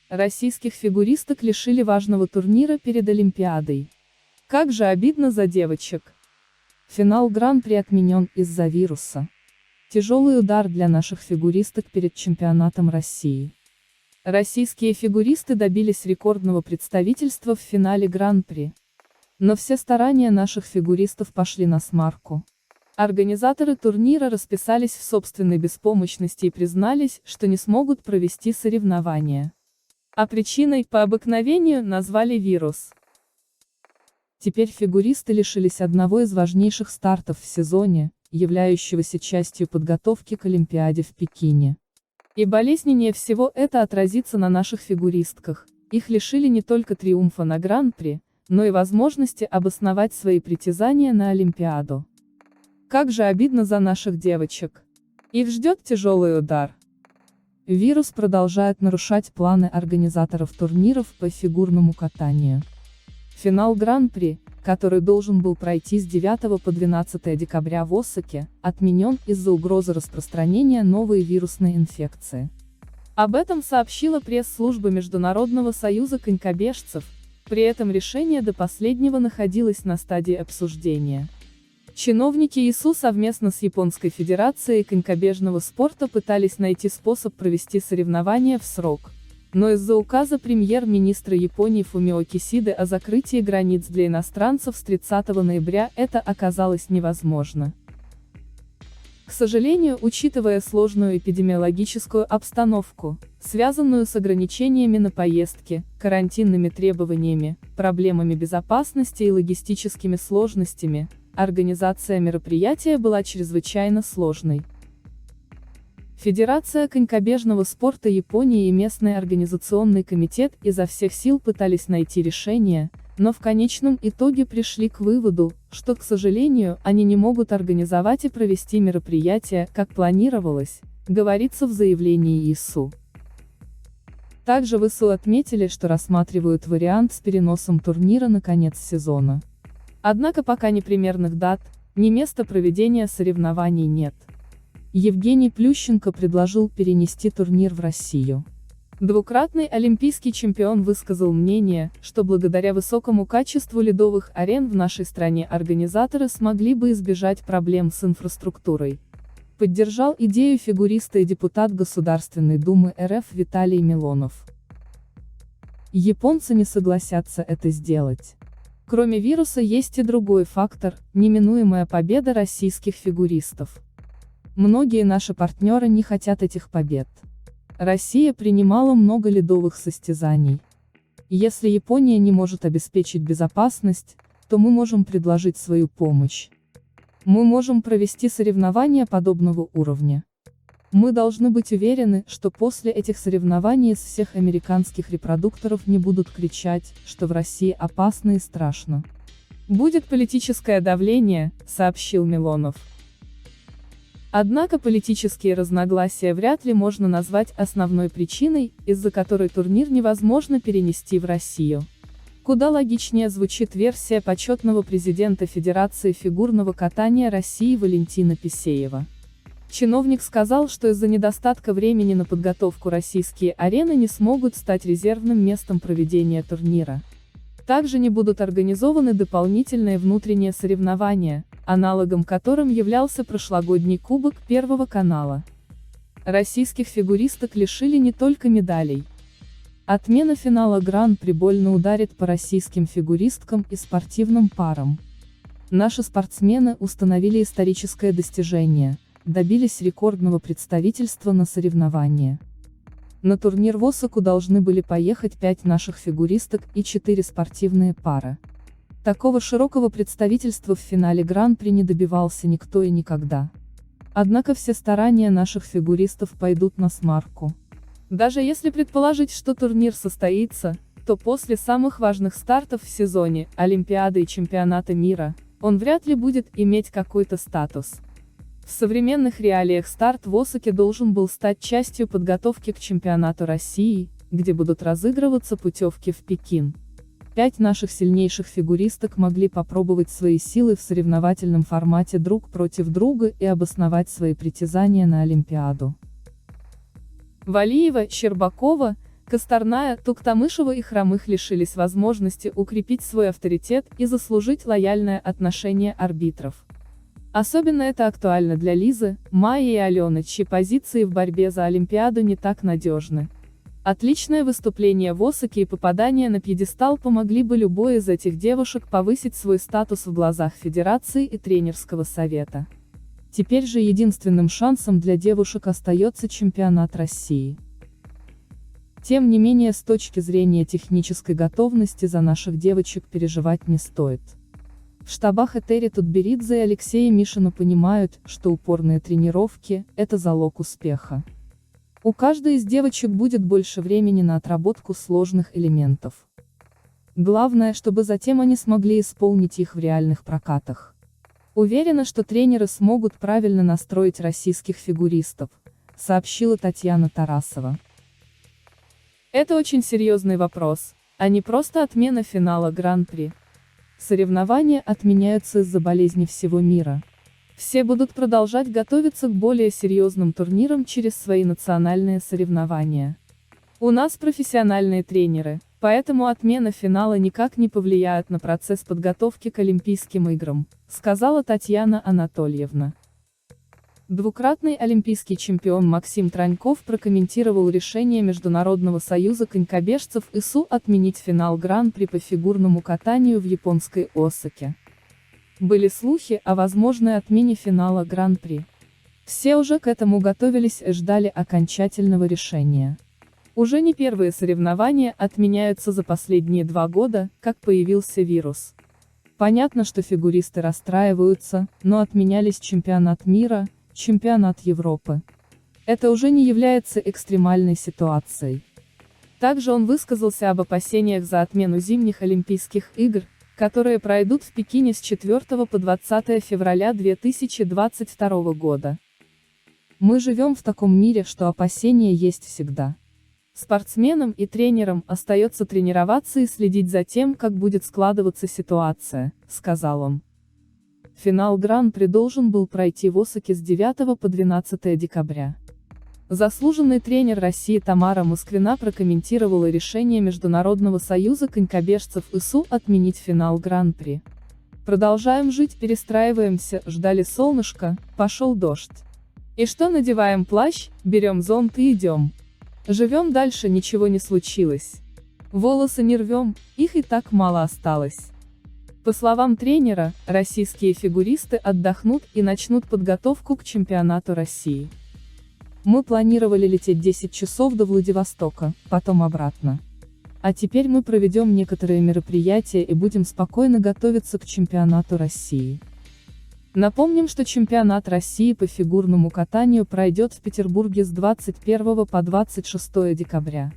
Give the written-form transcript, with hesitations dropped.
Российских фигуристок лишили важного турнира перед Олимпиадой. Как же обидно за девочек. Финал Гран-при отменен из-за вируса. Тяжелый удар для наших фигуристок перед чемпионатом России. Российские фигуристы добились рекордного представительства в финале Гран-при. Но все старания наших фигуристов пошли насмарку. Организаторы турнира расписались в собственной беспомощности и признались, что не смогут провести соревнования. А причиной, по обыкновению, назвали вирус. Теперь фигуристы лишились одного из важнейших стартов в сезоне, являющегося частью подготовки к Олимпиаде в Пекине. И болезненнее всего это отразится на наших фигуристках, их лишили не только триумфа на Гран-при, но и возможности обосновать свои притязания на Олимпиаду. Как же обидно за наших девочек. Их ждет тяжелый удар. Вирус продолжает нарушать планы организаторов турниров по фигурному катанию. Финал Гран-при, который должен был пройти с 9 по 12 декабря в Осаке, отменен из-за угрозы распространения новой вирусной инфекции. Об этом сообщила пресс-служба Международного союза конькобежцев, при этом решение до последнего находилось на стадии обсуждения. Чиновники ИСУ совместно с Японской Федерацией конькобежного спорта пытались найти способ провести соревнования в срок. Но из-за указа премьер-министра Японии Фумио Кисиды о закрытии границ для иностранцев с 30 ноября это оказалось невозможно. К сожалению, учитывая сложную эпидемиологическую обстановку, связанную с ограничениями на поездки, карантинными требованиями, проблемами безопасности и логистическими сложностями, организация мероприятия была чрезвычайно сложной. Федерация конькобежного спорта Японии и местный организационный комитет изо всех сил пытались найти решение, но в конечном итоге пришли к выводу, что, к сожалению, они не могут организовать и провести мероприятие, как планировалось, говорится в заявлении ИСУ. Также в ИСУ отметили, что рассматривают вариант с переносом турнира на конец сезона. Однако пока ни примерных дат, ни места проведения соревнований нет. Евгений Плющенко предложил перенести турнир в Россию. Двукратный олимпийский чемпион высказал мнение, что благодаря высокому качеству ледовых арен в нашей стране организаторы смогли бы избежать проблем с инфраструктурой. Поддержал идею фигуриста и депутат Государственной Думы РФ Виталий Милонов. Японцы не согласятся это сделать. Кроме вируса есть и другой фактор – неминуемая победа российских фигуристов. Многие наши партнеры не хотят этих побед. Россия принимала много ледовых состязаний. Если Япония не может обеспечить безопасность, то мы можем предложить свою помощь. Мы можем провести соревнования подобного уровня. Мы должны быть уверены, что после этих соревнований из всех американских репродукторов не будут кричать, что в России опасно и страшно. Будет политическое давление, сообщил Милонов. Однако политические разногласия вряд ли можно назвать основной причиной, из-за которой турнир невозможно перенести в Россию. Куда логичнее звучит версия почетного президента Федерации фигурного катания России Валентина Писеева. Чиновник сказал, что из-за недостатка времени на подготовку российские арены не смогут стать резервным местом проведения турнира. Также не будут организованы дополнительные внутренние соревнования, аналогом которым являлся прошлогодний Кубок Первого канала. Российских фигуристок лишили не только медалей. Отмена финала Гран-при больно ударит по российским фигуристкам и спортивным парам. Наши спортсмены установили историческое достижение. Добились рекордного представительства на соревнования. На турнир в Осаку должны были поехать 5 наших фигуристок и 4 спортивные пары. Такого широкого представительства в финале Гран-при не добивался никто и никогда. Однако все старания наших фигуристов пойдут насмарку. Даже если предположить, что турнир состоится, то после самых важных стартов в сезоне, Олимпиады и Чемпионата мира, он вряд ли будет иметь какой-то статус. В современных реалиях старт в Осаке должен был стать частью подготовки к чемпионату России, где будут разыгрываться путевки в Пекин. 5 наших сильнейших фигуристок могли попробовать свои силы в соревновательном формате друг против друга и обосновать свои притязания на Олимпиаду. Валиева, Щербакова, Косторная, Туктамышева и Хромых лишились возможности укрепить свой авторитет и заслужить лояльное отношение арбитров. Особенно это актуально для Лизы, Майи и Алены, чьи позиции в борьбе за Олимпиаду не так надежны. Отличное выступление в Осаке и попадание на пьедестал помогли бы любой из этих девушек повысить свой статус в глазах Федерации и тренерского совета. Теперь же единственным шансом для девушек остается чемпионат России. Тем не менее, с точки зрения технической готовности за наших девочек переживать не стоит. В штабах Этери Тутберидзе и Алексея Мишина понимают, что упорные тренировки – это залог успеха. У каждой из девочек будет больше времени на отработку сложных элементов. Главное, чтобы затем они смогли исполнить их в реальных прокатах. Уверена, что тренеры смогут правильно настроить российских фигуристов, сообщила Татьяна Тарасова. Это очень серьезный вопрос, а не просто отмена финала Гран-при. Соревнования отменяются из-за болезни всего мира. Все будут продолжать готовиться к более серьезным турнирам через свои национальные соревнования. У нас профессиональные тренеры, поэтому отмена финала никак не повлияет на процесс подготовки к Олимпийским играм, сказала Татьяна Анатольевна. Двукратный олимпийский чемпион Максим Траньков прокомментировал решение Международного союза конькобежцев ИСУ отменить финал Гран-при по фигурному катанию в японской Осаке. Были слухи о возможной отмене финала Гран-при. Все уже к этому готовились и ждали окончательного решения. Уже не первые соревнования отменяются за последние 2 года, как появился вирус. Понятно, что фигуристы расстраиваются, но отменялись чемпионат мира, чемпионат Европы. Это уже не является экстремальной ситуацией. Также он высказался об опасениях за отмену зимних Олимпийских игр, которые пройдут в Пекине с 4 по 20 февраля 2022 года. Мы живем в таком мире, что опасения есть всегда. Спортсменам и тренерам остается тренироваться и следить за тем, как будет складываться ситуация, сказал он. Финал Гран-при должен был пройти в Осаке с 9 по 12 декабря. Заслуженный тренер России Тамара Москвина прокомментировала решение Международного союза конькобежцев ИСУ отменить финал Гран-при. Продолжаем жить, перестраиваемся, ждали солнышко, пошел дождь. И что, надеваем плащ, берем зонт и идем. Живем дальше, ничего не случилось. Волосы не рвем, их и так мало осталось. По словам тренера, российские фигуристы отдохнут и начнут подготовку к чемпионату России. Мы планировали лететь 10 часов до Владивостока, потом обратно. А теперь мы проведем некоторые мероприятия и будем спокойно готовиться к чемпионату России. Напомним, что чемпионат России по фигурному катанию пройдет в Петербурге с 21 по 26 декабря.